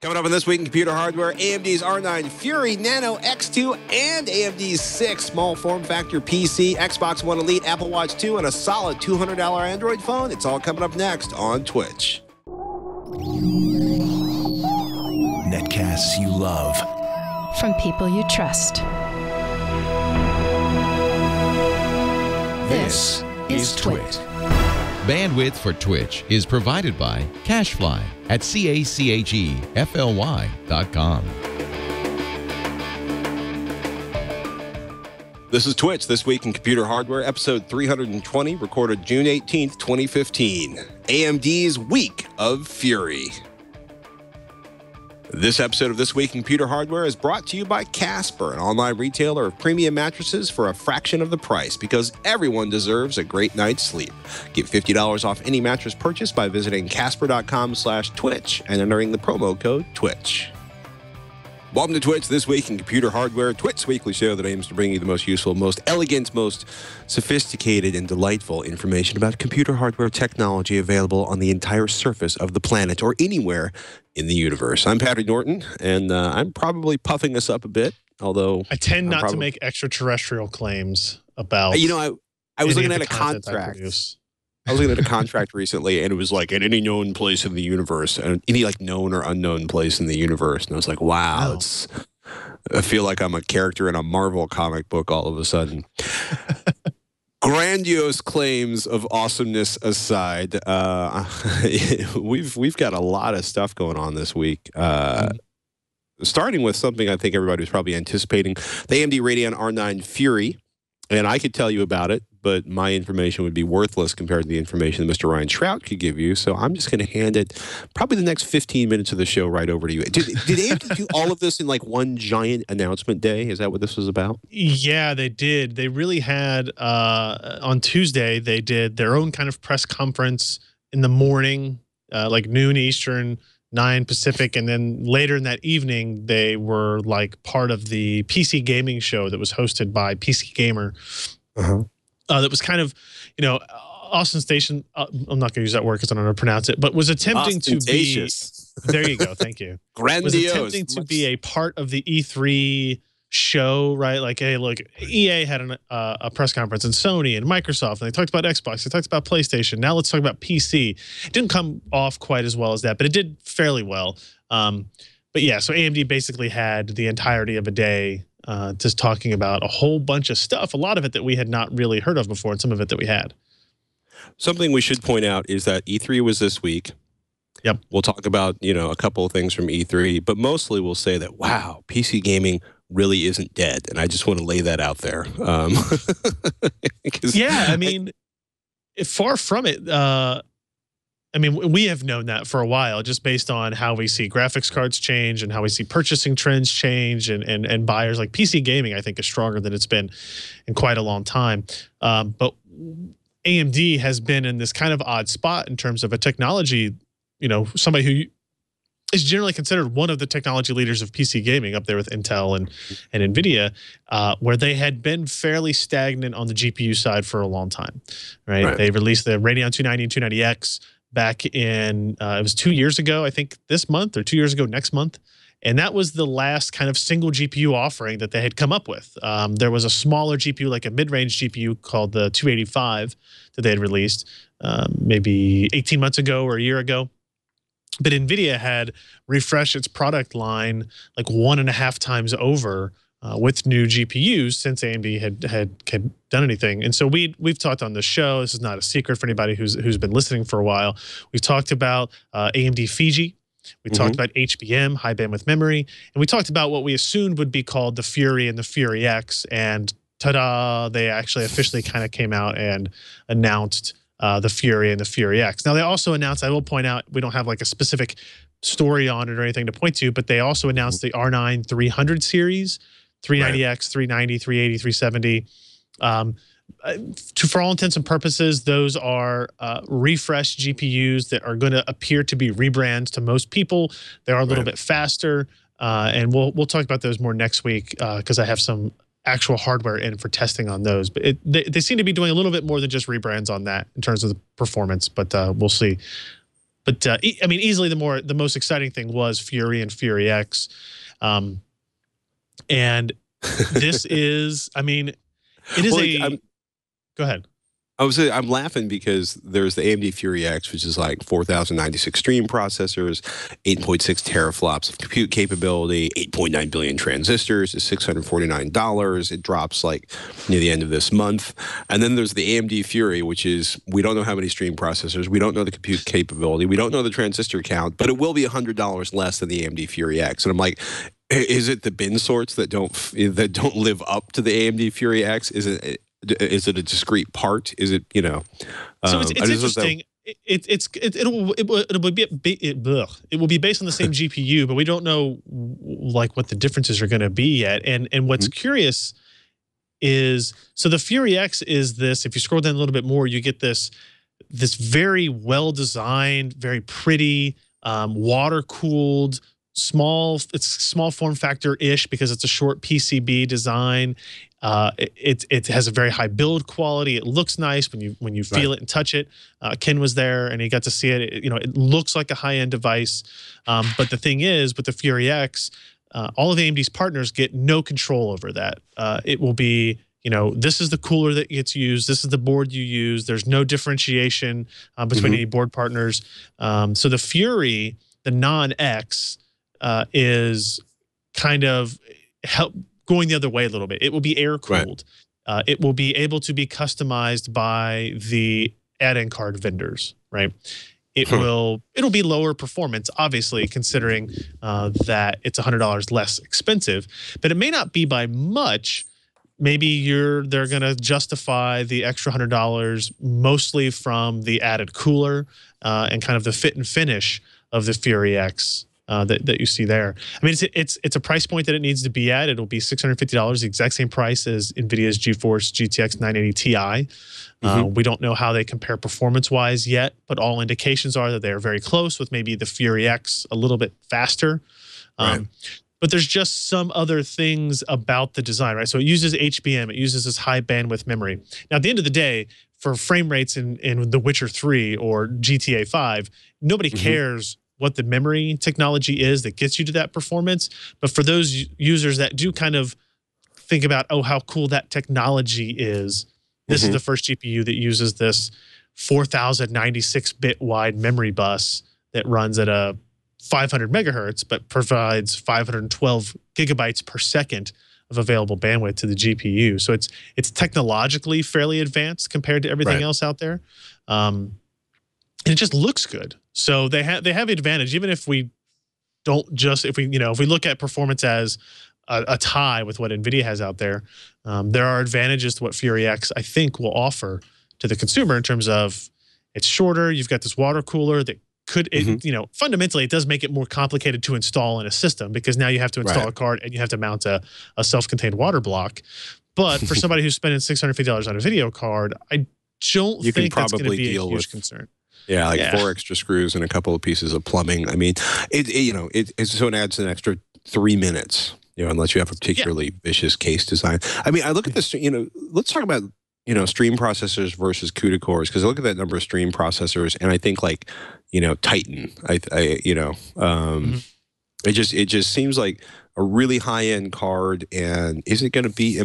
Coming up on This Week in Computer Hardware, AMD's R9 Fury Nano X2 and AMD's 6 small form factor PC, Xbox One Elite, Apple Watch 2, and a solid $200 Android phone. It's all coming up next on TWiCH. Netcasts you love. From people you trust. This is TWiCH. Bandwidth for TWiCH is provided by CashFly at CACHEFLY.com. This is TWiCH, This Week in Computer Hardware, episode 320, recorded June 18th, 2015. AMD's Week of Fury. This episode of This Week in Computer Hardware is brought to you by Casper, an online retailer of premium mattresses for a fraction of the price, because everyone deserves a great night's sleep. Get $50 off any mattress purchase by visiting casper.com/TWiCH and entering the promo code TWiCH. Welcome to TWiCH, This Week in Computer Hardware, TWiCH's weekly show that aims to bring you the most useful, most elegant, most sophisticated, and delightful information about computer hardware technology available on the entire surface of the planet or anywhere in the universe. I'm Patrick Norton, and I'm probably puffing us up a bit, although I tend not to make extraterrestrial claims about. You know, I was looking at a contract. I was looking at a contract recently, and it was like, at any known place in the universe, and any like known or unknown place in the universe. And I was like, wow, I feel like I'm a character in a Marvel comic book all of a sudden. Grandiose claims of awesomeness aside, we've got a lot of stuff going on this week. Starting with something I think everybody was probably anticipating, the AMD Radeon R9 Fury. And I could tell you about it, but my information would be worthless compared to the information that Mr. Ryan Shrout could give you. So I'm just going to hand it probably the next 15 minutes of the show right over to you. Did AMD do all of this in like one giant announcement day? Is that what this was about? Yeah, they did. They really had, on Tuesday, they did their own kind of press conference in the morning, like noon Eastern, 9 Pacific, and then later in that evening, they were like part of the PC gaming show that was hosted by PC Gamer. That was kind of, you know, Austin Station. I'm not going to use that word because I don't know how to pronounce it, but was attempting to be. There you go. Thank you. Grandiose. Was attempting to be a part of the E3 show, right? Like, hey, look, EA had a press conference, and Sony and Microsoft, and they talked about Xbox, they talked about PlayStation. Now let's talk about PC. It didn't come off quite as well as that, but it did fairly well. But yeah, so AMD basically had the entirety of a day just talking about a whole bunch of stuff, a lot of it that we had not really heard of before, and some of it that we had. Something we should point out is that E3 was this week. Yep. We'll talk about, you know, a couple of things from E3, but mostly we'll say that, wow, PC gaming really isn't dead. And I just want to lay that out there. Yeah, I mean, far from it. I mean, we have known that for a while, just based on how we see graphics cards change and how we see purchasing trends change and buyers. Like PC gaming, I think, is stronger than it's been in quite a long time. But AMD has been in this kind of odd spot in terms of a technology, you know, somebody who is generally considered one of the technology leaders of PC gaming, up there with Intel and NVIDIA, where they had been fairly stagnant on the GPU side for a long time, right? They released the Radeon 290 and 290X back in, it was 2 years ago, I think this month, or 2 years ago next month. And that was the last kind of single GPU offering that they had come up with. There was a smaller GPU, like a mid-range GPU called the 285 that they had released maybe 18 months ago or a year ago. But NVIDIA had refreshed its product line like 1.5 times over with new GPUs since AMD had done anything. And so we've talked on the show. This is not a secret for anybody who's been listening for a while. We've talked about AMD Fiji. We talked about HBM, high bandwidth memory, and we talked about what we assumed would be called the Fury and the Fury X. And ta-da! They actually officially kind of came out and announced the Fury and the Fury X. Now, they also announced, I will point out, we don't have like a specific story on it or anything to point to, but they also announced the R9 300 series, 390X, 390, 380, 370. For all intents and purposes, those are refreshed GPUs that are going to appear to be rebrands to most people. They are a little bit faster, and we'll talk about those more next week because I have some actual hardware in for testing on those. But they seem to be doing a little bit more than just rebrands on that in terms of the performance, but we'll see. But I mean, easily the most exciting thing was Fury and Fury X, and this is, I mean, it is go ahead. I'm laughing because there's the AMD Fury X, which is like 4,096 stream processors, 8.6 teraflops of compute capability, 8.9 billion transistors, is $649. It drops like near the end of this month. And then there's the AMD Fury, which is, we don't know how many stream processors, we don't know the compute capability, we don't know the transistor count, but it will be $100 less than the AMD Fury X. And I'm like, is it the bin sorts that don't live up to the AMD Fury X? Is it a discrete part? Is it, you know? So it's interesting. It will be based on the same GPU, but we don't know like what the differences are going to be yet. And what's curious is, so the Fury X is this. If you scroll down a little bit more, you get this very well designed, very pretty, water cooled. It's small form factor ish because it's a short PCB design. It has a very high build quality. It looks nice when you feel it and touch it. Ken was there and he got to see it. It looks like a high end device. But the thing is, with the Fury X, all of AMD's partners get no control over that. It will be, this is the cooler that gets used. This is the board you use. There's no differentiation between any board partners. So the Fury, the non-X, is kind of going the other way a little bit. It will be air cooled. Right. It will be able to be customized by the add-in card vendors, right? It'll be lower performance, obviously, considering that it's $100 less expensive, but it may not be by much. Maybe they're going to justify the extra $100 mostly from the added cooler and kind of the fit and finish of the Fury X. That you see there. I mean, it's a price point that it needs to be at. It'll be $650, the exact same price as NVIDIA's GeForce GTX 980 Ti. We don't know how they compare performance-wise yet, but all indications are that they are very close, with maybe the Fury X a little bit faster. But there's just some other things about the design, right? So it uses HBM. It uses this high bandwidth memory. Now, at the end of the day, for frame rates in The Witcher 3 or GTA 5, nobody cares what the memory technology is that gets you to that performance. But for those users that do kind of think about, oh, how cool that technology is, this is the first GPU that uses this 4,096-bit wide memory bus that runs at a 500 megahertz, but provides 512 gigabytes per second of available bandwidth to the GPU. So it's technologically fairly advanced compared to everything else out there. And it just looks good. So they have advantage, even if we don't just, if we look at performance as a tie with what NVIDIA has out there, there are advantages to what Fury X, I think, will offer to the consumer in terms of it's shorter. You've got this water cooler that could, fundamentally, it does make it more complicated to install in a system, because now you have to install a card and you have to mount a self-contained water block. But for somebody who's spending $650 on a video card, I don't think that's going to be a huge concern. Yeah, like 4 extra screws and a couple of pieces of plumbing. I mean, so it adds an extra 3 minutes, unless you have a particularly vicious case design. I mean, I look at this, let's talk about, stream processors versus CUDA cores, because I look at that number of stream processors and I think like, Titan, it just seems like a really high-end card. And is it going to be, I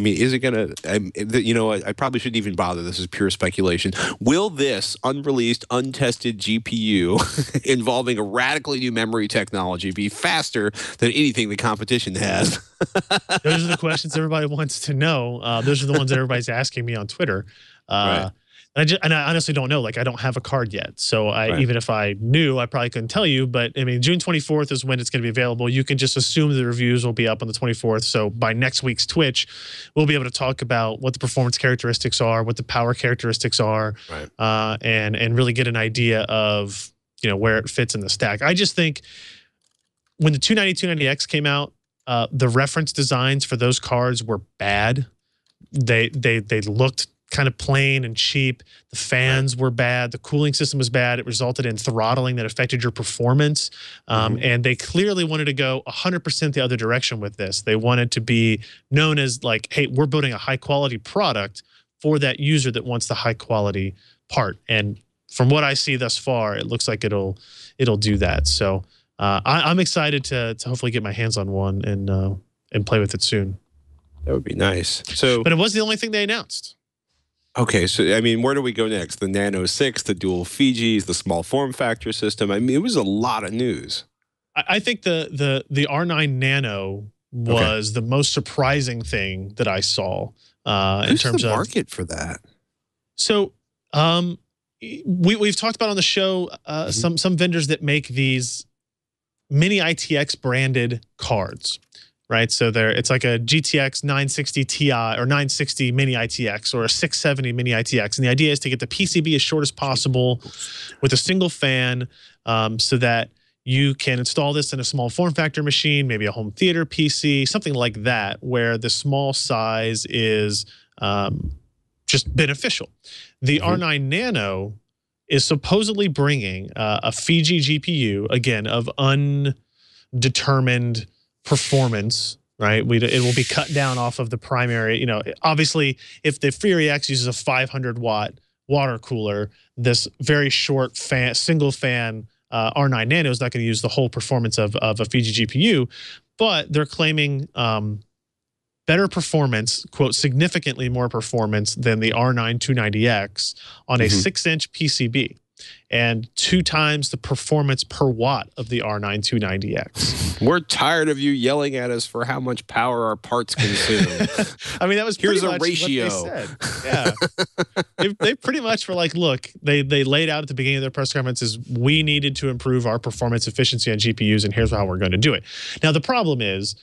probably shouldn't even bother. This is pure speculation. Will this unreleased, untested GPU involving a radically new memory technology be faster than anything the competition has? Those are the questions everybody wants to know. Those are the ones that everybody's asking me on Twitter. And I honestly don't know. Like, I don't have a card yet. So even if I knew, I probably couldn't tell you. But I mean, June 24th is when it's going to be available. You can just assume the reviews will be up on the 24th. So by next week's Twitch, we'll be able to talk about what the performance characteristics are, what the power characteristics are, and really get an idea of, where it fits in the stack. I just think when the 290-290X came out, the reference designs for those cards were bad. They looked kind of plain and cheap. The fans were bad. The cooling system was bad. It resulted in throttling that affected your performance. And they clearly wanted to go 100% the other direction with this. They wanted to be known as like, hey, we're building a high quality product for that user that wants the high quality part. And from what I see thus far, it looks like it'll do that. So I'm excited to hopefully get my hands on one and play with it soon. That would be nice. So, but it was the only thing they announced. Okay, so I mean, where do we go next? The Nano 6, the Dual-Fijis, the small form factor system. I mean, it was a lot of news. I think the R9 Nano was the most surprising thing that I saw in terms of market for that. So we've talked about on the show some vendors that make these mini ITX branded cards. Right, so it's like a GTX 960 Ti or 960 Mini ITX or a 670 Mini ITX, and the idea is to get the PCB as short as possible with a single fan, so that you can install this in a small form factor machine, maybe a home theater PC, something like that, where the small size is just beneficial. The R9 Nano is supposedly bringing a Fiji GPU, again, of undetermined performance, right? It will be cut down off of the primary. You know, obviously, if the Fury X uses a 500-watt water cooler, this very short fan, single fan R9 Nano is not going to use the whole performance of a Fiji GPU, but they're claiming better performance, quote, significantly more performance than the R9 290X on a 6-inch PCB. And 2 times the performance per watt of the R9 290X. We're tired of you yelling at us for how much power our parts consume. I mean, that was here's pretty a much ratio. What they said. Yeah, they pretty much were like, look, they laid out at the beginning of their press conferences, we needed to improve our performance efficiency on GPUs, and here's how we're going to do it. Now the problem is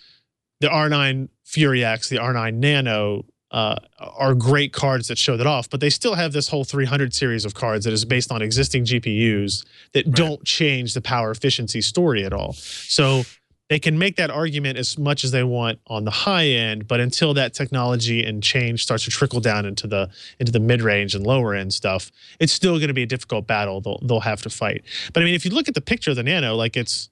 the R9 Fury X, the R9 Nano, are great cards that show that off, but they still have this whole 300 series of cards that is based on existing GPUs that don't change the power efficiency story at all. So they can make that argument as much as they want on the high end, but until that technology and change starts to trickle down into the mid-range and lower end stuff, it's still going to be a difficult battle they'll have to fight. But I mean, if you look at the picture of the Nano, like it's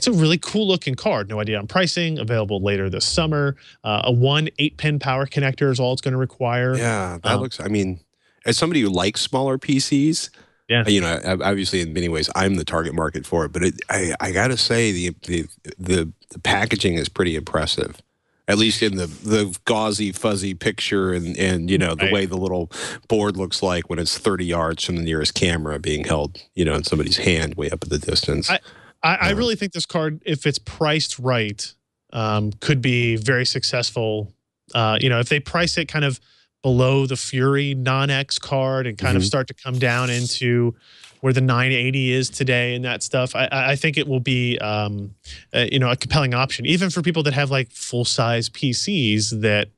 a really cool looking card. No idea on pricing. Available later this summer. A 8-pin power connector is all it's going to require. Yeah, that looks. I mean, as somebody who likes smaller PCs, yeah, you know, obviously in many ways I'm the target market for it. But I got to say the packaging is pretty impressive. At least in the gauzy, fuzzy picture, and you know the way the little board looks like when it's 30 yards from the nearest camera being held, you know, in somebody's hand way up at the distance. I really think this card, if it's priced right, could be very successful. You know, if they price it kind of below the Fury non-X card and kind of start to come down into where the 980 is today and that stuff, I think it will be, you know, a compelling option, even for people that have like full-size PCs that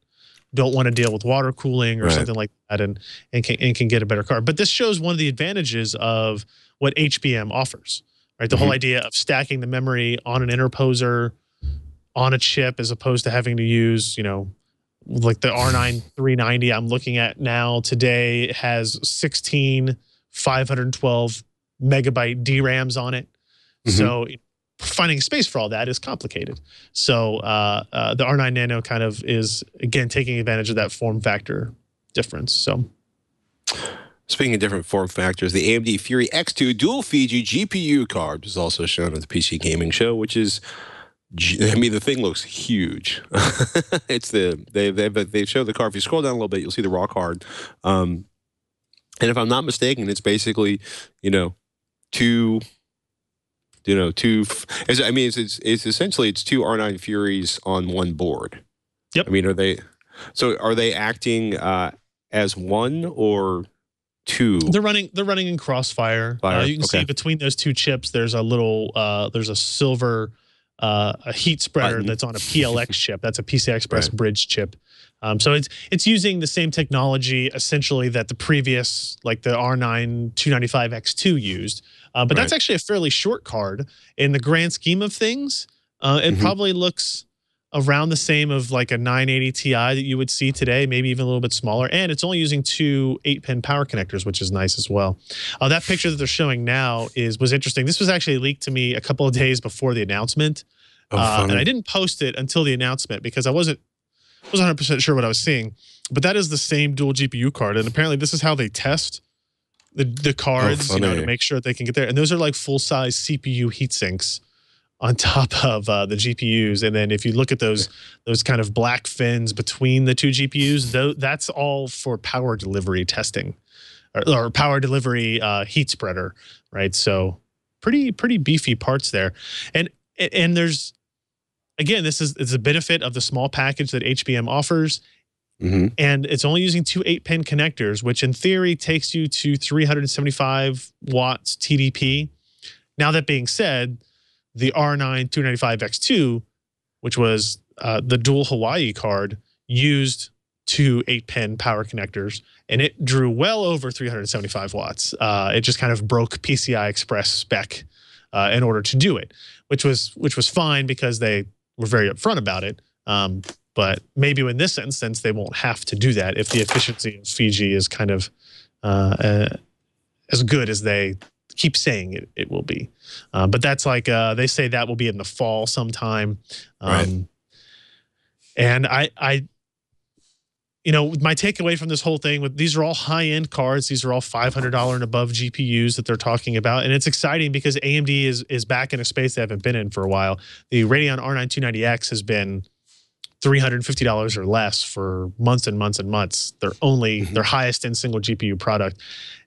don't want to deal with water cooling or something like that, and can get a better card. But this shows one of the advantages of what HBM offers. Right, the whole idea of stacking the memory on an interposer on a chip as opposed to having to use, you know, like the R9 390 I'm looking at now today has 16 512 megabyte DRAMs on it. So finding space for all that is complicated. So the R9 Nano kind of is, again, taking advantage of that form factor difference. So. Speaking of different form factors, the AMD Fury X2 Dual-Fiji GPU card was also shown at the PC Gaming Show, which is, I mean, the thing looks huge. It's they show the card. If you scroll down a little bit, you'll see the raw card. And if I'm not mistaken, it's basically, you know, two. I mean, it's essentially it's 2 R9 Furies on one board. Yep. I mean, are they acting as one or 2? They're running in Crossfire. You can see between those 2 chips, there's a little there's a silver a heat spreader that's on a PLX chip. That's a PCI Express bridge chip. So it's using the same technology essentially that the previous, like the R9 295X2 used. But that's actually a fairly short card in the grand scheme of things. It probably looks around the same of like a 980 Ti that you would see today, maybe even a little bit smaller. And it's only using 2 8-pin power connectors, which is nice as well. That picture that they're showing now was interesting. This was actually leaked to me a couple of days before the announcement. And I didn't post it until the announcement because I wasn't 100% sure what I was seeing. But that is the same dual GPU card. And apparently this is how they test the cards, you know, to funny. make sure that they can get there. And those are like full-size CPU heat sinks on top of the GPUs. And then if you look at those kind of black fins between the two GPUs, that's all for power delivery testing or power delivery heat spreader, right? So pretty beefy parts there. And there's, again, this is a benefit of the small package that HBM offers. And it's only using two 8-pin connectors, which in theory takes you to 375 watts TDP. Now, that being said, the R9 295X2, which was the dual Hawaii card, used two 8-pin power connectors, and it drew well over 375 watts. It just kind of broke PCI Express spec in order to do it, which was fine because they were very upfront about it. But maybe in this instance, they won't have to do that if the efficiency of Fiji is kind of as good as they keep saying it will be. But that's like, they say that will be in the fall sometime. Right. And I you know, my takeaway from this whole thing, these are all high-end cards. These are all $500 and above GPUs that they're talking about. And it's exciting because AMD is back in a space they haven't been in for a while. The Radeon R9 290X has been $350 or less for months and months and months. They're only their highest end single GPU product.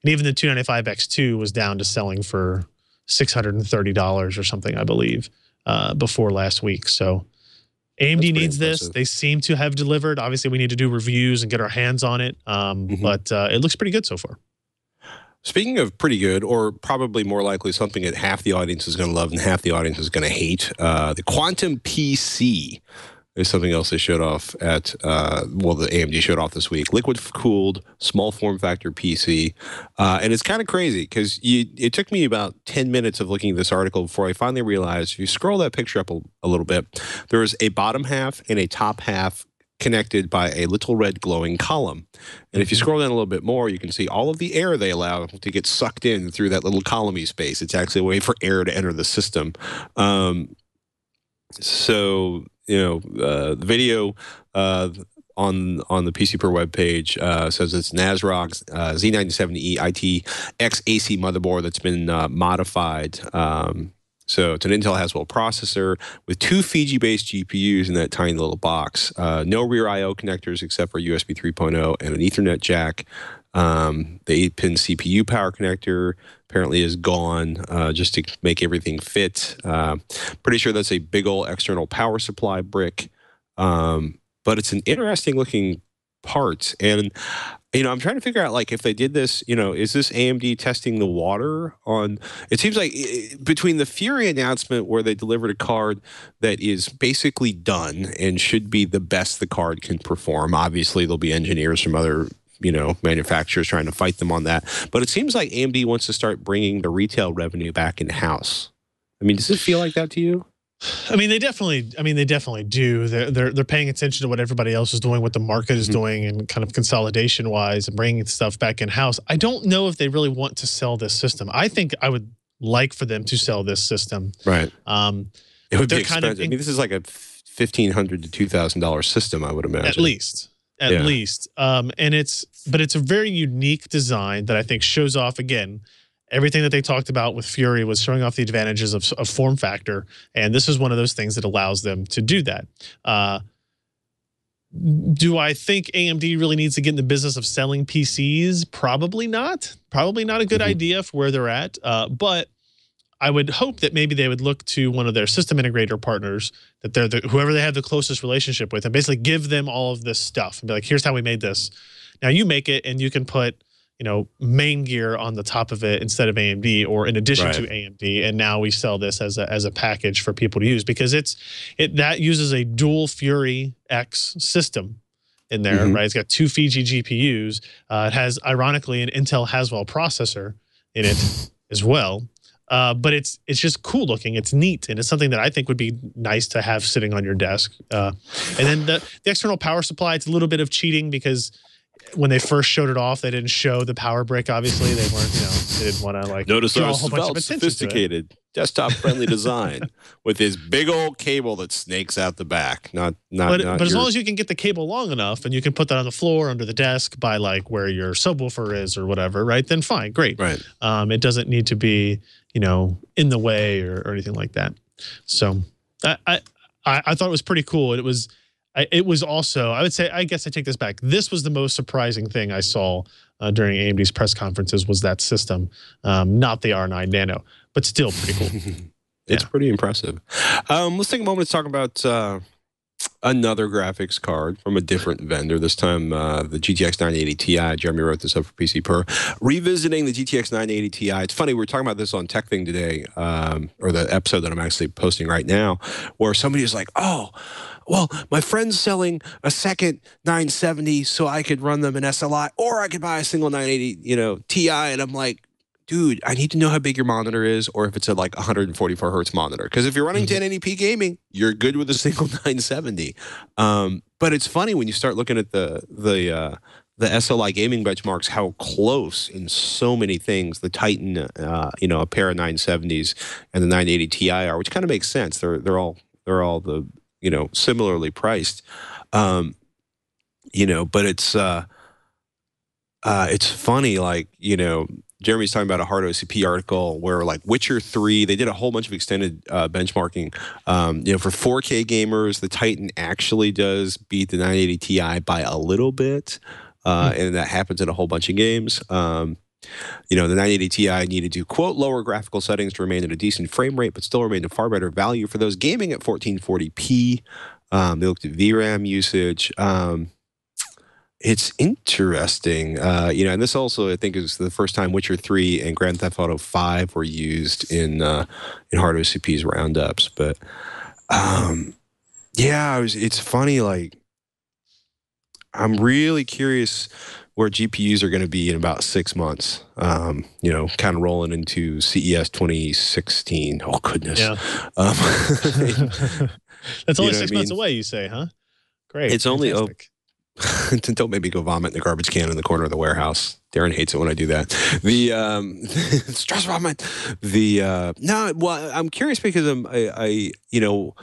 And even the 295X2 was down to selling for $630 or something, I believe, before last week. So AMD needs this. They seem to have delivered. Obviously, we need to do reviews and get our hands on it. But it looks pretty good so far. Speaking of pretty good, or probably more likely something that half the audience is going to love and half the audience is going to hate, the Quantum PC. There's something else they showed off at, well, the AMD showed off this week. Liquid-cooled, small form factor PC. And it's kind of crazy because it took me about 10 minutes of looking at this article before I finally realized, if you scroll that picture up a little bit, there is a bottom half and a top half connected by a little red glowing column. And if you scroll down a little bit more, you can see all of the air they allow to get sucked in through that little columny space. It's actually a way for air to enter the system. So, you know, the video on the PC Per webpage says it's NASRock's Z970E ITX AC motherboard that's been modified. So it's an Intel Haswell processor with two Fiji-based GPUs in that tiny little box. No rear I/O connectors except for USB 3.0 and an Ethernet jack. The 8-pin CPU power connector apparently is gone just to make everything fit. Pretty sure that's a big old external power supply brick. But it's an interesting looking part. And, you know, I'm trying to figure out, like, if they did this, you know, is this AMD testing the water on, it seems like between the Fury announcement where they delivered a card that is basically done and should be the best the card can perform. Obviously, there'll be engineers from other, you know, manufacturers trying to fight them on that. But it seems like AMD wants to start bringing the retail revenue back in-house. I mean, does it feel like that to you? I mean, they definitely do. They're paying attention to what everybody else is doing, what the market is doing, and kind of consolidation wise, and bringing stuff back in house. I don't know if they really want to sell this system. I think I would like for them to sell this system. Right. It would be expensive. I mean, this is like a $1,500 to $2,000 system, I would imagine. At least. And it's a very unique design that I think shows off, again, everything that they talked about with Fury was showing off the advantages of form factor, and this is one of those things that allows them to do that. Do I think AMD really needs to get in the business of selling PCs? Probably not. Probably not a good idea for where they're at. But I would hope that maybe they would look to one of their system integrator partners, that they're whoever they have the closest relationship with, and basically give them all of this stuff and be like, here's how we made this. Now you make it, and you can put, you know, main gear on the top of it instead of AMD, or in addition to AMD, and now we sell this as a package for people to use, because that uses a dual Fury X system in there, right? It's got two Fiji GPUs. It has, ironically, an Intel Haswell processor in it as well. But it's just cool looking. It's neat, and it's something that I think would be nice to have sitting on your desk. And then the external power supply, it's a little bit of cheating because when they first showed it off, they didn't show the power brick. Obviously, they weren't, you know, they didn't want to like notice draw our a whole bunch of attention sophisticated. desktop-friendly design with his big old cable that snakes out the back. But as long as you can get the cable long enough and you can put that on the floor under the desk by like where your subwoofer is or whatever, right? Then fine, great. Right. It doesn't need to be, in the way or anything like that. So I thought it was pretty cool. It was also, I would say, I guess I take this back. This was the most surprising thing I saw during AMD's press conferences was that system, not the R9 Nano, but still pretty cool. It's pretty impressive. Let's take a moment to talk about another graphics card from a different vendor. This time, the GTX 980 Ti. Jeremy wrote this up for PC Per. Revisiting the GTX 980 Ti. It's funny, we were talking about this on Tech Thing today, or the episode that I'm actually posting right now, where somebody is like, oh, well, my friend's selling a second 970 so I could run them in SLI, or I could buy a single 980, Ti. And I'm like, dude, I need to know how big your monitor is, or if it's a like 144 hertz monitor. Because if you're running 1080p gaming, you're good with a single 970. But it's funny when you start looking at the SLI gaming benchmarks, how close in so many things the Titan, a pair of 970s and the 980 Ti are, which kind of makes sense. They're all the similarly priced. But it's funny, like, Jeremy's talking about a hard OCP article where, like, Witcher 3, they did a whole bunch of extended benchmarking. For 4K gamers, the Titan actually does beat the 980 Ti by a little bit, and that happens in a whole bunch of games. The 980 Ti needed to, quote, lower graphical settings to remain at a decent frame rate, but still remained a far better value for those gaming at 1440p. They looked at VRAM usage. It's interesting, and this also, I think, is the first time Witcher 3 and Grand Theft Auto 5 were used in hard OCP's roundups. But, it's funny, like, I'm really curious where GPUs are going to be in about 6 months, kind of rolling into CES 2016. Oh, goodness. Yeah. That's only 6 months away, you say, huh? Great. It's only... Don't make me go vomit in the garbage can in the corner of the warehouse. Darren hates it when I do that. Stress vomit. I'm curious because the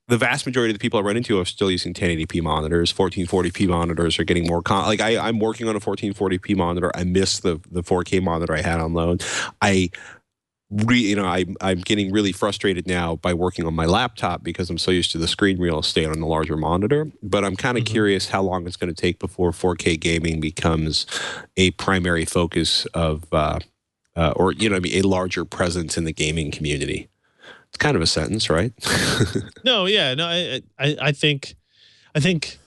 vast majority of the people I run into are still using 1080p monitors. 1440p monitors are getting more I'm working on a 1440p monitor. I miss the 4K monitor I had on loan. I'm getting really frustrated now by working on my laptop because I'm so used to the screen real estate on the larger monitor. But I'm kind of curious how long it's going to take before 4K gaming becomes a primary focus of, a larger presence in the gaming community. It's kind of a sentence, right? I think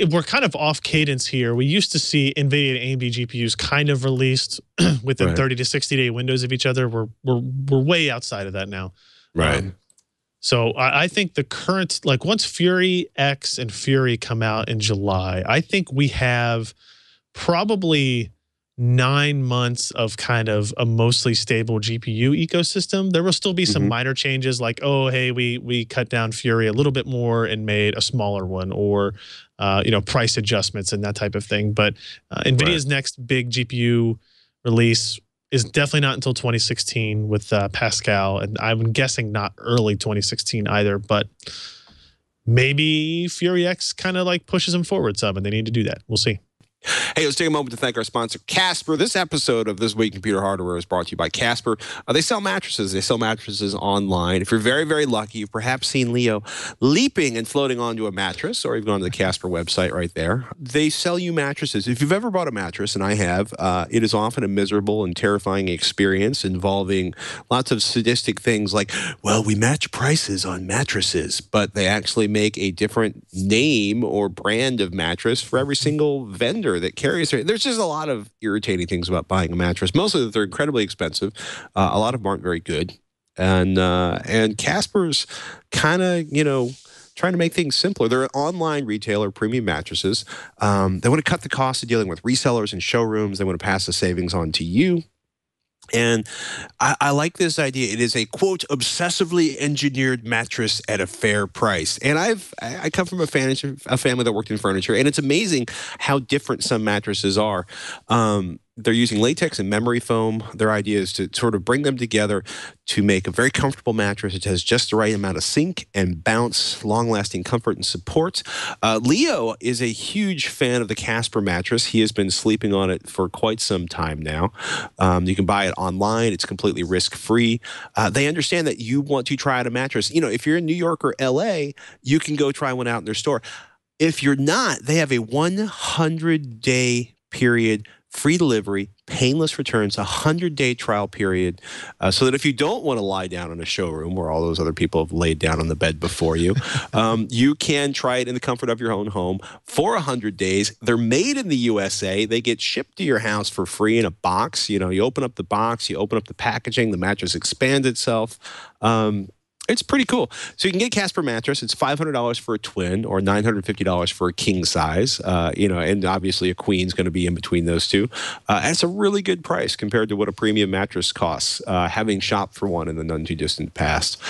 we're kind of off cadence here. We used to see NVIDIA and AMD GPUs kind of released within 30 to 60 day windows of each other. We're way outside of that now. Right. So I think the current, like, once Fury X and Fury come out in July, I think we have probably 9 months of kind of a mostly stable GPU ecosystem. There will still be some minor changes, like, oh, hey, we cut down Fury a little bit more and made a smaller one, or price adjustments and that type of thing. But NVIDIA's next big GPU release is definitely not until 2016 with Pascal, and I'm guessing not early 2016 either. But maybe Fury X kind of like pushes them forward some, and they need to do that. We'll see. Hey, let's take a moment to thank our sponsor, Casper. This episode of This Week in Computer Hardware is brought to you by Casper. They sell mattresses. They sell mattresses online. If you're very, very lucky, you've perhaps seen Leo leaping and floating onto a mattress, or you've gone to the Casper website right there. They sell you mattresses. If you've ever bought a mattress, and I have, it is often a miserable and terrifying experience involving lots of sadistic things like, well, we match prices on mattresses, but they actually make a different name or brand of mattress for every single vendor that carries it. There's just a lot of irritating things about buying a mattress. Mostly that they're incredibly expensive. A lot of them aren't very good. And Casper's kind of, trying to make things simpler. They're an online retailer, premium mattresses. They want to cut the cost of dealing with resellers and showrooms. They want to pass the savings on to you. And I like this idea. It is a, quote, obsessively engineered mattress at a fair price. And I come from a family that worked in furniture, and it's amazing how different some mattresses are. they're using latex and memory foam. Their idea is to sort of bring them together to make a very comfortable mattress. It has just the right amount of sink and bounce, long-lasting comfort and support. Leo is a huge fan of the Casper mattress. He has been sleeping on it for quite some time now. You can buy it online. It's completely risk-free. They understand that you want to try out a mattress. You know, if you're in New York or LA, you can go try one out in their store. If you're not, they have a 100-day period, free delivery, painless returns, 100-day trial period, so that if you don't want to lie down in a showroom where all those other people have laid down on the bed before you, you can try it in the comfort of your own home for 100 days. They're made in the USA. They get shipped to your house for free in a box. You know, you open up the box, you open up the packaging, the mattress expands itself. It's pretty cool. So you can get Casper mattress. It's $500 for a twin or $950 for a king size. You know, and obviously a queen's going to be in between those two. And it's a really good price compared to what a premium mattress costs, having shopped for one in the none too distant past.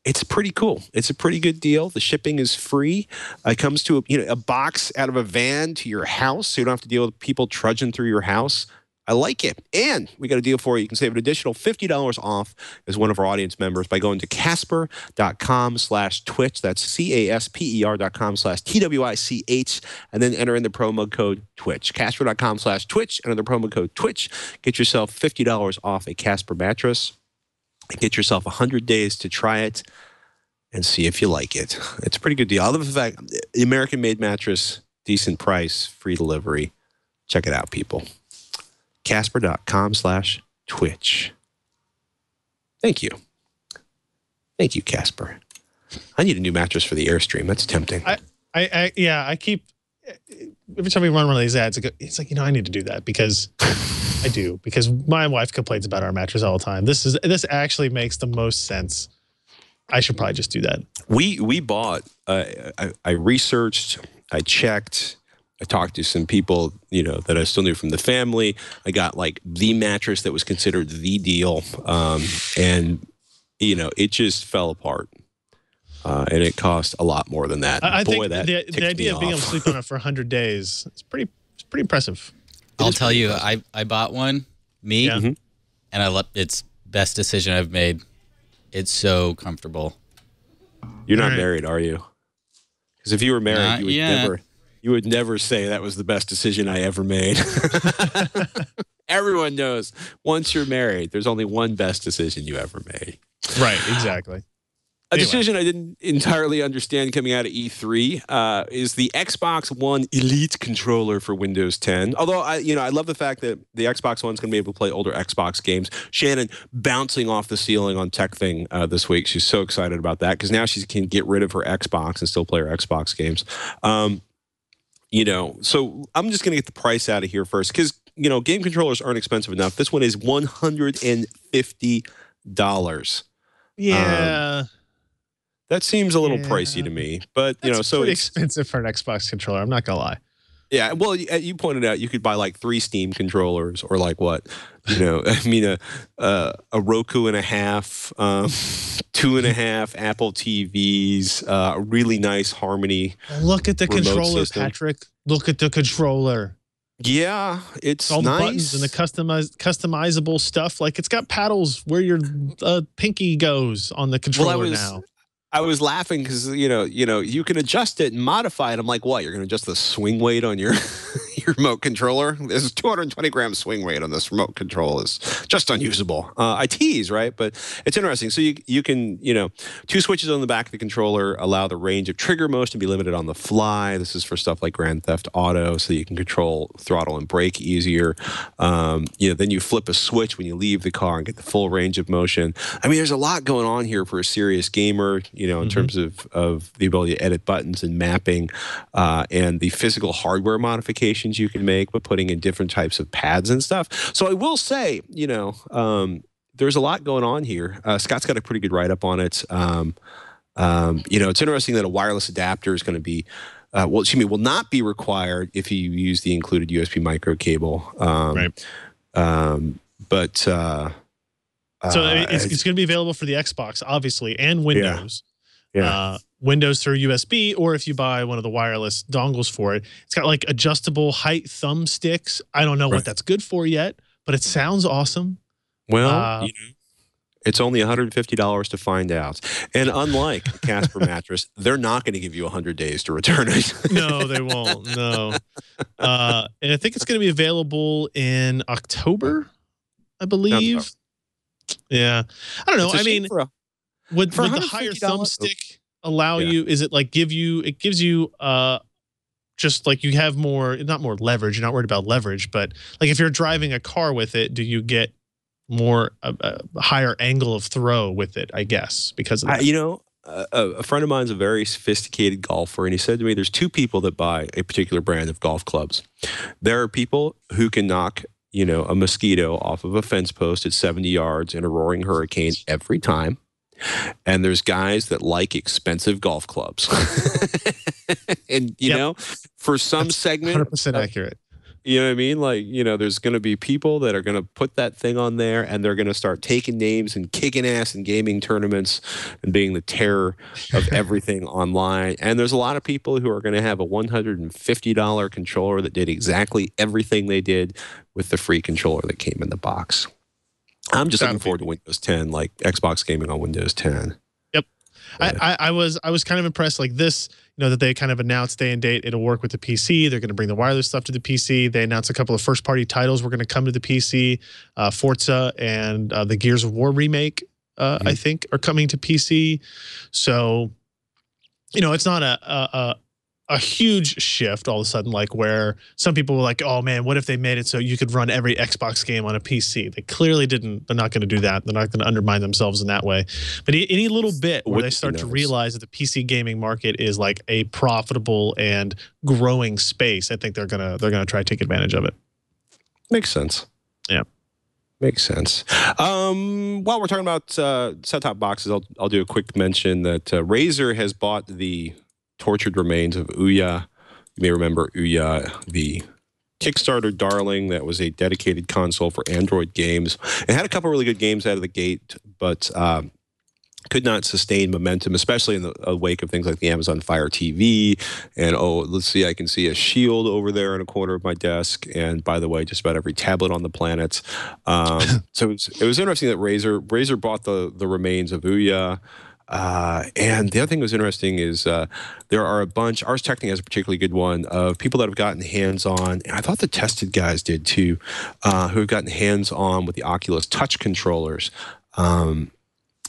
It's pretty cool. It's a pretty good deal. The shipping is free. It comes to a box out of a van to your house, so you don't have to deal with people trudging through your house. I like it. And we got a deal for you. You can save an additional $50 off as one of our audience members by going to casper.com/Twitch. That's casper.com/TWiCH, and then enter in the promo code Twitch. Casper.com/Twitch, enter the promo code Twitch. Get yourself $50 off a Casper mattress. And get yourself 100 days to try it and see if you like it. It's a pretty good deal. I love the fact, American-made mattress, decent price, free delivery. Check it out, people. Casper.com/Twitch. Thank you. Thank you, Casper. I need a new mattress for the Airstream. That's tempting. I keep, every time we run one of these ads, it's like, I need to do that because I do, because my wife complains about our mattress all the time. This actually makes the most sense. I should probably just do that. We bought, I researched, I checked, I talked to some people, that I still knew from the family. I got like the mattress that was considered the deal. And it just fell apart. And it cost a lot more than that. I think the idea of being able to sleep on it for 100 days, it's pretty impressive. I'll tell you, I bought one, and I love it's best decision I've made. It's so comfortable. You're not married, are you? Because if you were married, you would never say that was the best decision I ever made. Everyone knows once you're married, there's only one best decision you ever made. Right, exactly. A decision I didn't entirely understand coming out of E3 is the Xbox One Elite controller for Windows 10. Although I love the fact that the Xbox One's going to be able to play older Xbox games. Shannon bouncing off the ceiling on Tech Thing this week. She's so excited about that because now she can get rid of her Xbox and still play her Xbox games. So I'm just going to get the price out of here first because game controllers aren't expensive enough. This one is $150. Yeah. That seems a little pricey to me, but it's pretty expensive for an Xbox controller. I'm not gonna lie. Yeah, well, you pointed out you could buy like 3 Steam controllers or like what, a Roku and a half, 2.5 Apple TVs, a really nice Harmony. Look at the controller, system. Patrick. Look at the controller. Yeah, it's all the nice. buttons and the customizable stuff. Like it's got paddles where your pinky goes on the controller now. I was laughing because you can adjust it and modify it. I'm like, what? You're going to adjust the swing weight on your remote controller? This is 220 gram swing weight on this remote control is just unusable. I tease, right? But it's interesting. So you can 2 switches on the back of the controller allow the range of trigger motion to be limited on the fly. This is for stuff like Grand Theft Auto, so you can control throttle and brake easier. Then you flip a switch when you leave the car and get the full range of motion. I mean, there's a lot going on here for a serious gamer. In terms of the ability to edit buttons and mapping and the physical hardware modifications you can make by putting in different types of pads and stuff. So I will say, there's a lot going on here. Scott's got a pretty good write-up on it. It's interesting that a wireless adapter is going to be, will not be required if you use the included USB micro cable. Right. So it's going to be available for the Xbox, obviously, and Windows. Yeah. Windows through USB, or if you buy one of the wireless dongles for it, it's got like adjustable height thumbsticks. I don't know what that's good for yet, but it sounds awesome. Well, it's only $150 to find out. And unlike a Casper mattress, they're not going to give you 100 days to return it. No, they won't. No. And I think it's going to be available in October, I believe. Yeah. I don't know. I mean, would the higher thumbstick allow you, is it like gives you just like you have more, not more leverage, you're not worried about leverage, but like if you're driving a car with it, do you get more a higher angle of throw with it, I guess, because of that? A friend of mine's a very sophisticated golfer, and he said to me, there's two people that buy a particular brand of golf clubs. There are people who can knock, a mosquito off of a fence post at 70 yards in a roaring hurricane every time. And there's guys that like expensive golf clubs. And, for some segment. 100% accurate. You know what I mean? Like, there's going to be people that are going to put that thing on there and they're going to start taking names and kicking ass in gaming tournaments and being the terror of everything online. And there's a lot of people who are going to have a $150 controller that did exactly everything they did with the free controller that came in the box. I'm just looking forward to Windows 10, like Xbox gaming on Windows 10. Yep. I was kind of impressed, like this, that they kind of announced day and date it'll work with the PC. They're going to bring the wireless stuff to the PC. They announced a couple of first-party titles were going to come to the PC. Forza and the Gears of War remake, I think, are coming to PC. So, it's not a huge shift all of a sudden, like where some people were like, oh man, what if they made it so you could run every Xbox game on a PC? They clearly didn't. They're not going to do that. They're not going to undermine themselves in that way. But any little bit where they start to realize that the PC gaming market is like a profitable and growing space, I think they're gonna try to take advantage of it. Makes sense. Yeah. Makes sense. While we're talking about set-top boxes, I'll do a quick mention that Razer has bought the tortured remains of Ouya. You may remember Ouya, the Kickstarter darling that was a dedicated console for Android games. It had a couple really good games out of the gate, but could not sustain momentum, especially in the wake of things like the Amazon Fire TV. And, let's see, I can see a Shield over there in a corner of my desk. And by the way, just about every tablet on the planet. So it was interesting that Razer bought the remains of Ouya. And the other thing that was interesting is there are a bunch, Ars Technica has a particularly good one, of people that have gotten hands-on, and I thought the Tested guys did too, who have gotten hands-on with the Oculus Touch Controllers.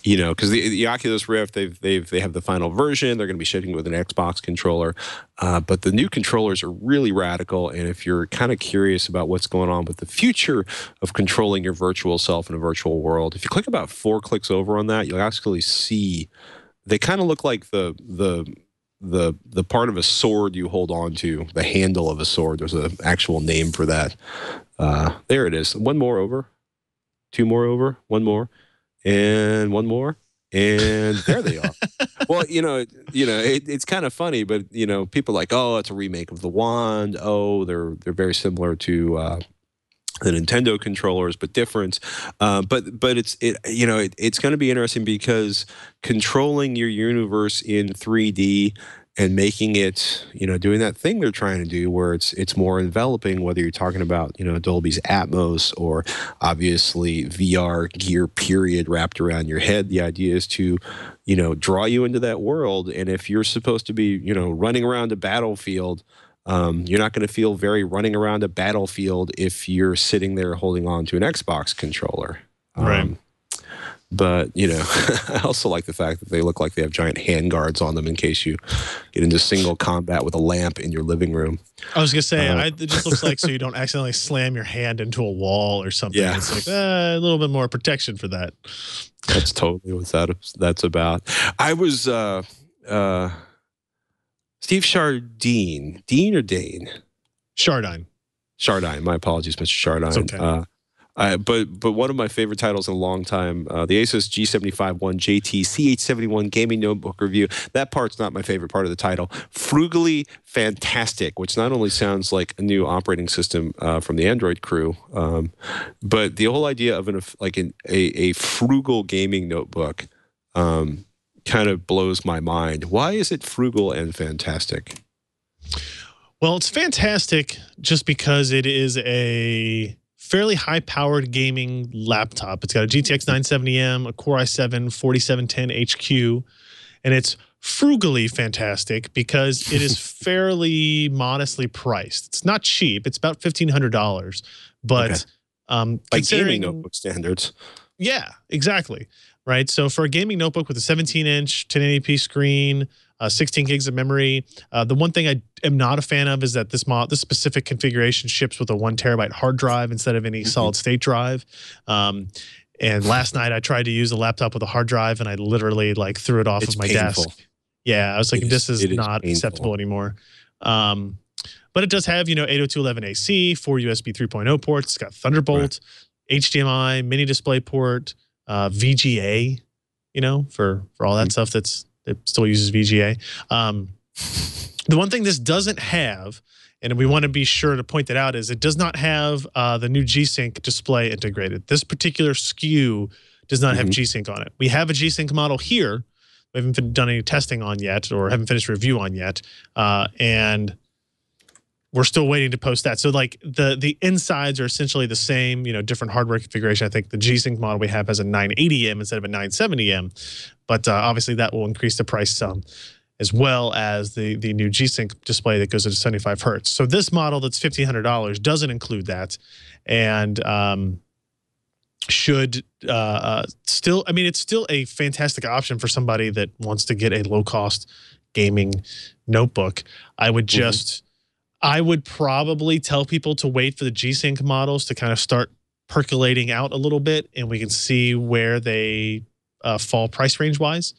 Because the Oculus Rift, they have the final version. They're going to be shipping with an Xbox controller. But the new controllers are really radical. And if you're kind of curious about what's going on with the future of controlling your virtual self in a virtual world, if you click about 4 clicks over on that, you'll actually see they kind of look like the part of a sword you hold on to, the handle of a sword. There's an actual name for that. There it is. 1 more over, 2 more over, 1 more. And 1 more, and there they are. Well, it's kind of funny, but people are like, oh, it's a remake of the Wand. Oh, they're very similar to the Nintendo controllers, but different. But it's going to be interesting because controlling your universe in 3D and making it, doing that thing they're trying to do where it's more enveloping, whether you're talking about, Dolby's Atmos or obviously VR gear period wrapped around your head. The idea is to, draw you into that world. And if you're supposed to be, running around a battlefield, you're not going to feel very running around a battlefield if you're sitting there holding on to an Xbox controller. Right. But, I also like the fact that they look like they have giant handguards on them in case you get into single combat with a lamp in your living room. I was going to say, it just looks like so you don't accidentally slam your hand into a wall or something. Yeah. It's like a little bit more protection for that. That's totally what that's about. I was Steve Chardine. Dean or Dane? Chardine. Chardine. My apologies, Mr. Chardine. It's okay. But one of my favorite titles in a long time, the ASUS G751JT-CH71 Gaming Notebook review. That part's not my favorite part of the title. Frugally Fantastic, which not only sounds like a new operating system from the Android crew, but the whole idea of a frugal gaming notebook kind of blows my mind. Why is it frugal and fantastic? Well, it's fantastic just because it is a fairly high-powered gaming laptop. It's got a GTX 970M, a Core i7 4710HQ, and it's frugally fantastic because it is fairly modestly priced. It's not cheap. It's about $1,500, but by gaming notebook standards. Yeah, exactly. Right. So for a gaming notebook with a 17-inch 1080p screen, 16 gigs of memory, the one thing I am not a fan of is that this specific configuration ships with a 1 terabyte hard drive instead of any solid state drive. And last night I tried to use a laptop with a hard drive and I literally like threw it off of my desk. Yeah, I was like, this is not acceptable anymore. But it does have, 802.11ac, 4 USB 3.0 ports. It's got Thunderbolt, HDMI, mini display port, VGA, for all that stuff it still uses VGA. The one thing this doesn't have, and we want to be sure to point that out, is it does not have the new G-Sync display integrated. This particular SKU does not have G-Sync on it. We have a G-Sync model here. We haven't done any testing on yet, or haven't finished review on yet, and we're still waiting to post that. So like the insides are essentially the same, different hardware configuration. I think the G-Sync model we have has a 980M instead of a 970M, but obviously that will increase the price some, as well as the new G-Sync display that goes to 75 hertz. So this model that's $1,500 doesn't include that, and should still, it's still a fantastic option for somebody that wants to get a low-cost gaming notebook. I would just I would probably tell people to wait for the G-Sync models to kind of start percolating out a little bit, and we can see where they fall price range wise.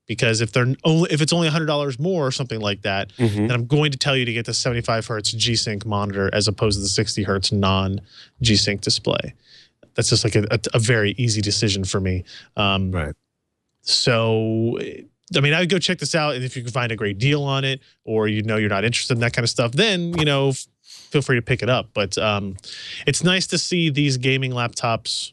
Because if it's only $100 more or something like that, then I'm going to tell you to get the 75 hertz G-Sync monitor as opposed to the 60 hertz non G-Sync display. That's just like a very easy decision for me. Right. So, I would go check this out, and if you can find a great deal on it, or you're not interested in that kind of stuff, then feel free to pick it up. But it's nice to see these gaming laptops,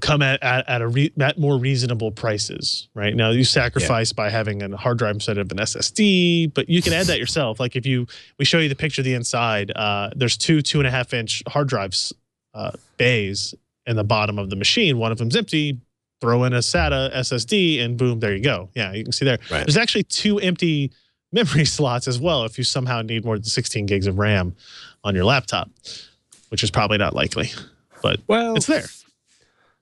come at more reasonable prices. Right now, you sacrifice by having a hard drive instead of an SSD, but you can add that yourself. Like we show you the picture of the inside. There's 2.5-inch hard drives bays in the bottom of the machine. One of them's empty. Throw in a SATA SSD and boom, there you go. Yeah, you can see there. Right. There's actually 2 empty memory slots as well if you somehow need more than 16 gigs of RAM on your laptop, which is probably not likely, but it's there.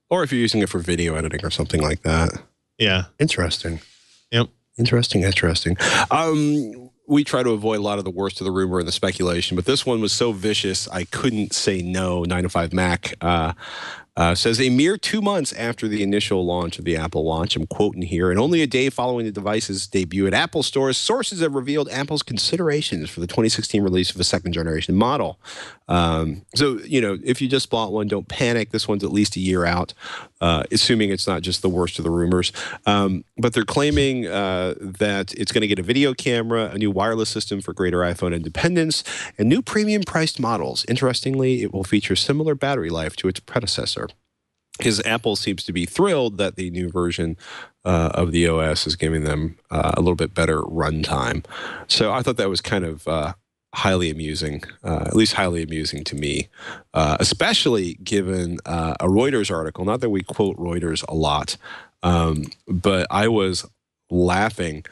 Or if you're using it for video editing or something like that. Yeah. Interesting. Yep. Interesting. We try to avoid a lot of the worst of the rumor and the speculation, but this one was so vicious I couldn't say no. 905 Mac says a mere 2 months after the initial launch of the Apple Watch, I'm quoting here, and only a day following the device's debut at Apple stores, sources have revealed Apple's considerations for the 2016 release of a second-generation model. So, if you just bought one, don't panic. This one's at least a year out, assuming it's not just the worst of the rumors. But they're claiming that it's going to get a video camera, a new wireless system for greater iPhone independence, and new premium-priced models. Interestingly, it will feature similar battery life to its predecessor, because Apple seems to be thrilled that the new version of the OS is giving them a little bit better runtime. So I thought that was kind of highly amusing, at least highly amusing to me, especially given a Reuters article. Not that we quote Reuters a lot, but I was laughing,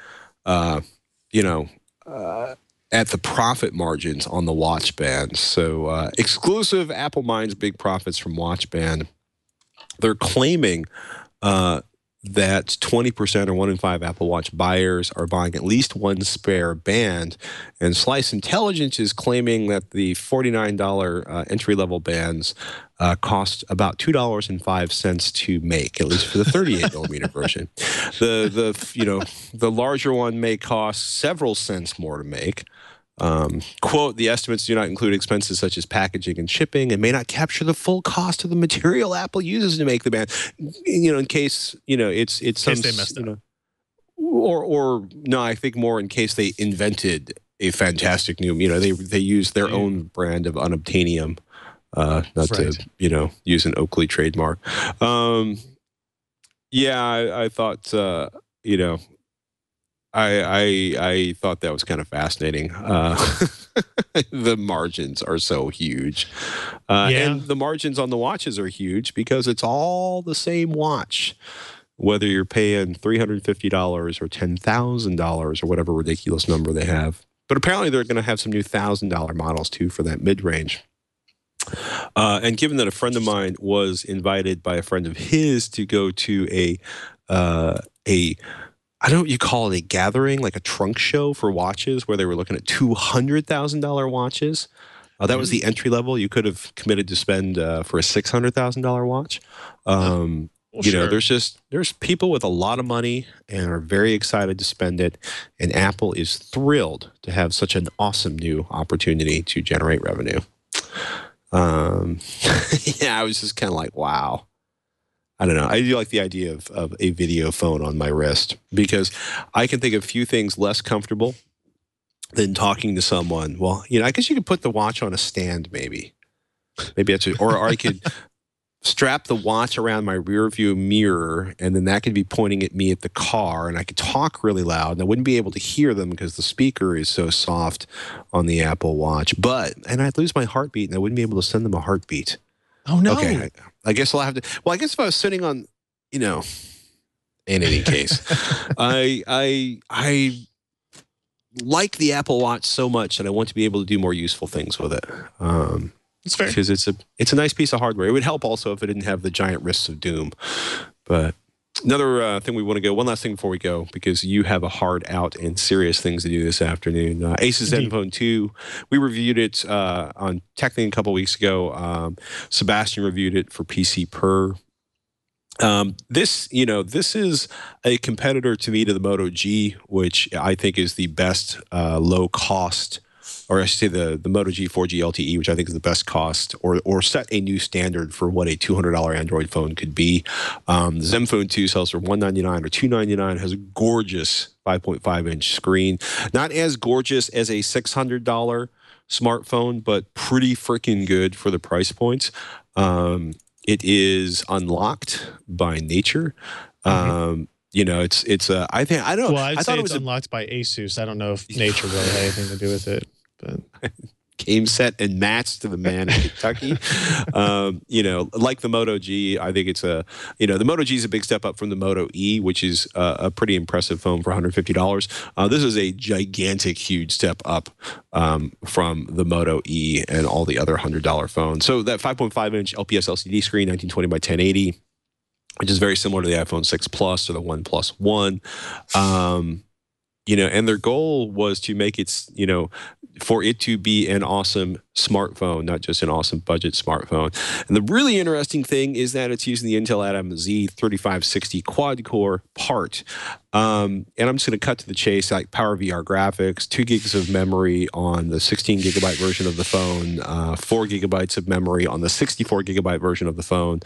at the profit margins on the watch band. So exclusive Apple Minds big profits from watch band. They're claiming that 20% or 1 in 5 Apple Watch buyers are buying at least one spare band. And Slice Intelligence is claiming that the $49 entry-level bands cost about $2.05 to make, at least for the 38-millimeter version. The larger one may cost several cents more to make. Quote, the estimates do not include expenses such as packaging and shipping and may not capture the full cost of the material Apple uses to make the band. In case, it's some, they messed up. Or no, I think more in case they invented a fantastic new, they use their own brand of unobtainium, not to, use an Oakley trademark. Yeah, I thought you know, I thought that was kind of fascinating. The margins are so huge, and the margins on the watches are huge because it's all the same watch, whether you're paying $350 or $10,000 or whatever ridiculous number they have. But apparently, they're going to have some new $1,000 models too for that mid range. And given that a friend of mine was invited by a friend of his to go to a I don't know what you call it, a gathering, like a trunk show for watches where they were looking at $200,000 watches. That was the entry level. You could have committed to spend for a $600,000 watch. You know, there's people with a lot of money and are very excited to spend it. And Apple is thrilled to have such an awesome new opportunity to generate revenue. Yeah, I was just kind of like, wow. I don't know. I do like the idea of a video phone on my wrist because I can think of few things less comfortable than talking to someone. Well, you know, I guess you could put the watch on a stand, maybe. Maybe that's it. Or I could strap the watch around my rear view mirror, and then that could be pointing at me at the car, and I could talk really loud, and I wouldn't be able to hear them because the speaker is so soft on the Apple Watch. And I'd lose my heartbeat, and I wouldn't be able to send them a heartbeat. Oh, no. Okay, I guess I'll have to. Well, I guess if I was sitting on, you know, in any case, I like the Apple Watch so much that I want to be able to do more useful things with it. It's fair because it's a nice piece of hardware. It would help also if it didn't have the giant wrists of doom. But another thing we want to go. One last thing before we go, because you have a hard out and serious things to do this afternoon. Asus Zenfone 2. We reviewed it on TechThing a couple weeks ago. Sebastian reviewed it for PC Per. This is a competitor to me to the Moto G, which I think is the best low cost, or I should say the Moto G 4G LTE, which I think is the best cost, or set a new standard for what a $200 Android phone could be. The Zenfone 2 sells for $199 or $299, has a gorgeous 5.5-inch screen. Not as gorgeous as a $600 smartphone, but pretty freaking good for the price points. It is unlocked by nature. You know, it's I think I don't. Well, I thought say it was unlocked by Asus. I don't know if nature really had anything to do with it. But game set and match to the man in Kentucky. You know, like the Moto G, I think it's the Moto G is a big step up from the Moto E, which is a pretty impressive phone for $150. This is a gigantic, huge step up from the Moto E and all the other $100 phones. So that 5.5-inch LPS LCD screen, 1920 by 1080, which is very similar to the iPhone 6 Plus or the One Plus One. You know, and their goal was to make it, you know, for it to be an awesome smartphone, not just an awesome budget smartphone. And the really interesting thing is that it's using the Intel Atom Z3560 quad-core part. And I'm just going to cut to the chase, like Power VR graphics, 2 gigs of memory on the 16-gigabyte version of the phone, 4 gigabytes of memory on the 64-gigabyte version of the phone,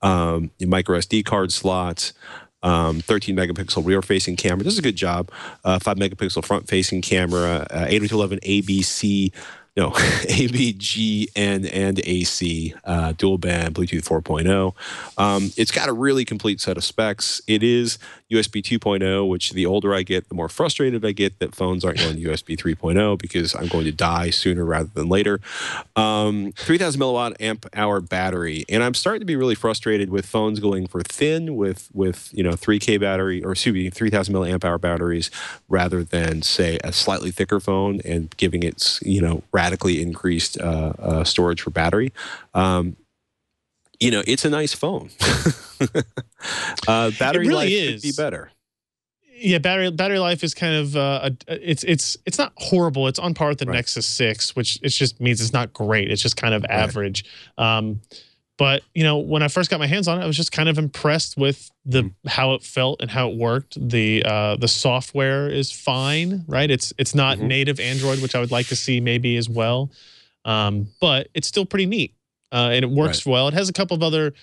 micro SD card slots, 13-megapixel rear-facing camera. This is a good job. 5-megapixel front-facing camera, 802.11 ABC, no, ABG and AC, dual band, Bluetooth 4.0. It's got a really complete set of specs. It is USB 2.0, which the older I get, the more frustrated I get that phones aren't going to USB 3.0 because I'm going to die sooner rather than later. 3,000 milliwatt amp hour battery, and I'm starting to be really frustrated with phones going for thin with 3K battery, or excuse me, 3,000 milliamp hour batteries rather than say a slightly thicker phone and giving it radically increased storage for battery. It's a nice phone. Battery really life is. could be better. Yeah, battery life is kind of it's not horrible. It's on par with the Nexus 6, which it just means it's not great. It's just kind of average. But when I first got my hands on it, I was just kind of impressed with how it felt and how it worked. The software is fine, right? It's not native Android, which I would like to see maybe as well. But it's still pretty neat. And it works well. It has a couple of other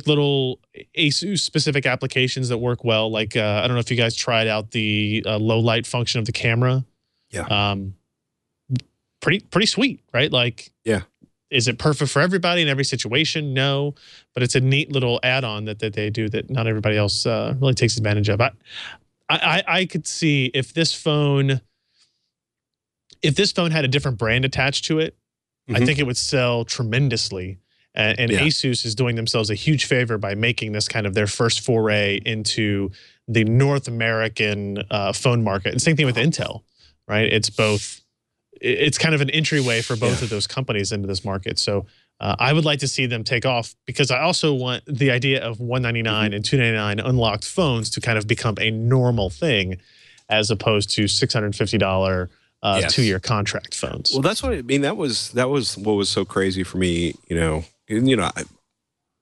little ASUS specific applications that work well. Like I don't know if you guys tried out the low light function of the camera. Yeah. Pretty sweet, right? Yeah. Is it perfect for everybody in every situation? No, but it's a neat little add-on that they do that not everybody else really takes advantage of. I could see if this phone had a different brand attached to it, I think it would sell tremendously. And Asus is doing themselves a huge favor by making this kind of their first foray into the North American phone market. And same thing with Intel, right? It's kind of an entryway for both of those companies into this market. So I would like to see them take off, because I also want the idea of $199 and $299 unlocked phones to kind of become a normal thing, as opposed to $650 2-year contract phones. Well, that's what I mean. That was what was so crazy for me.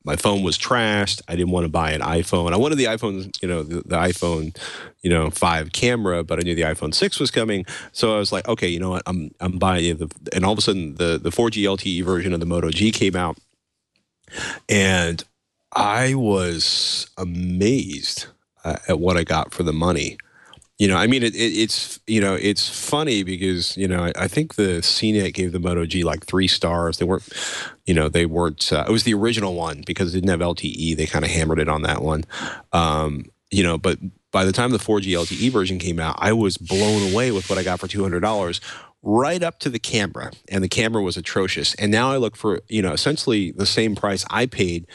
My phone was trashed. I didn't want to buy an iPhone. I wanted the iPhone, the iPhone, 5 camera, but I knew the iPhone 6 was coming. So I was like, okay, you know what? I'm buying and all of a sudden the 4G LTE version of the Moto G came out, and I was amazed at what I got for the money. It's funny because, I think the CNET gave the Moto G like 3 stars. They weren't, it was the original one because it didn't have LTE. They kind of hammered it on that one. But by the time the 4G LTE version came out, I was blown away with what I got for $200, right up to the camera. And the camera was atrocious. And now I look for, essentially the same price I paid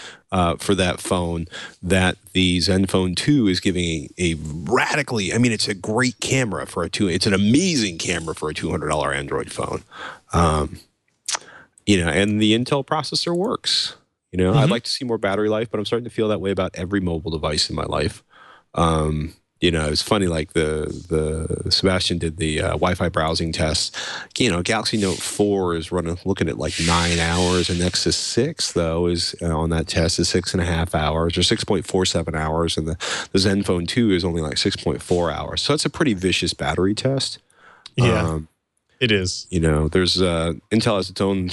for that phone that the Zenfone 2 is giving a radically, it's a great camera for it's an amazing camera for a $200 Android phone. And the Intel processor works. I'd like to see more battery life, but I'm starting to feel that way about every mobile device in my life. It's funny, like the Sebastian did the Wi-Fi browsing test. Galaxy Note 4 is looking at like 9 hours, and Nexus 6 though is on that test is 6.5 hours or 6.47 hours, and the Zenfone 2 is only like 6.4 hours. So it's a pretty vicious battery test. Yeah. It is. There's Intel has its own,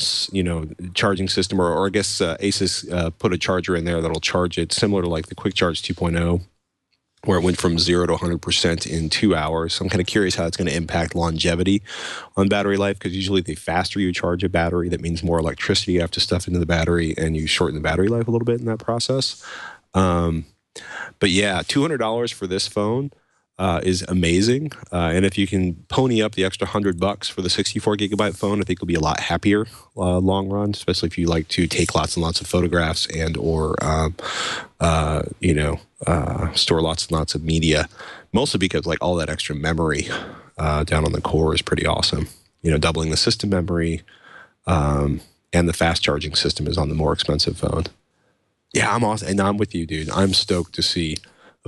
charging system, or I guess Asus put a charger in there that'll charge it similar to like the Quick Charge 2.0, where it went from 0 to 100% in 2 hours. So I'm kind of curious how it's going to impact longevity on battery life, because usually the faster you charge a battery, that means more electricity you have to stuff into the battery, and you shorten the battery life a little bit in that process. But yeah, $200 for this phone is amazing. And if you can pony up the extra $100 for the 64 gigabyte phone, I think you'll be a lot happier long run, especially if you like to take lots and lots of photographs and or store lots and lots of media. Mostly because like all that extra memory down on the core is pretty awesome. Doubling the system memory, and the fast charging system is on the more expensive phone. Yeah, I'm awesome, and I'm with you, dude. I'm stoked to see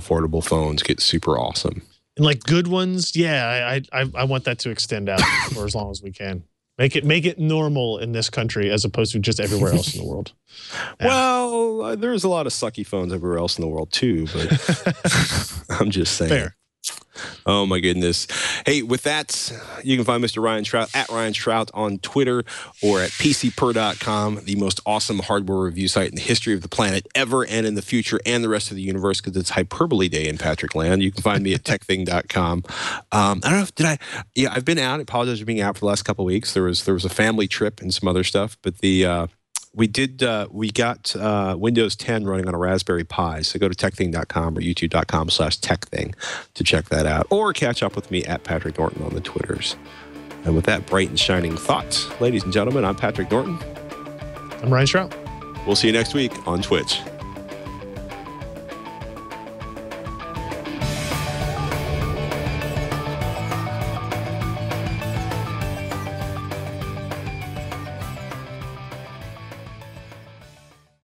affordable phones get super awesome. And like good ones, yeah, I want that to extend out for as long as we can. Make it normal in this country as opposed to just everywhere else in the world. Yeah. Well, there's a lot of sucky phones everywhere else in the world too, but I'm just saying. Fair. Oh my goodness. Hey, with that, you can find Mr. Ryan Shrout at Ryan Shrout on Twitter or at PCPer.com, the most awesome hardware review site in the history of the planet ever and in the future and the rest of the universe, because it's Hyperbole Day in Patrick Land. You can find me at techthing.com. I don't know if I've been out. I apologize for being out for the last couple of weeks. There was a family trip and some other stuff, but we got Windows 10 running on a Raspberry Pi. So go to techthing.com or youtube.com/techthing to check that out, or catch up with me at Patrick Norton on the Twitters. And with that bright and shining thought, ladies and gentlemen, I'm Patrick Norton. I'm Ryan Shrout. We'll see you next week on Twitch.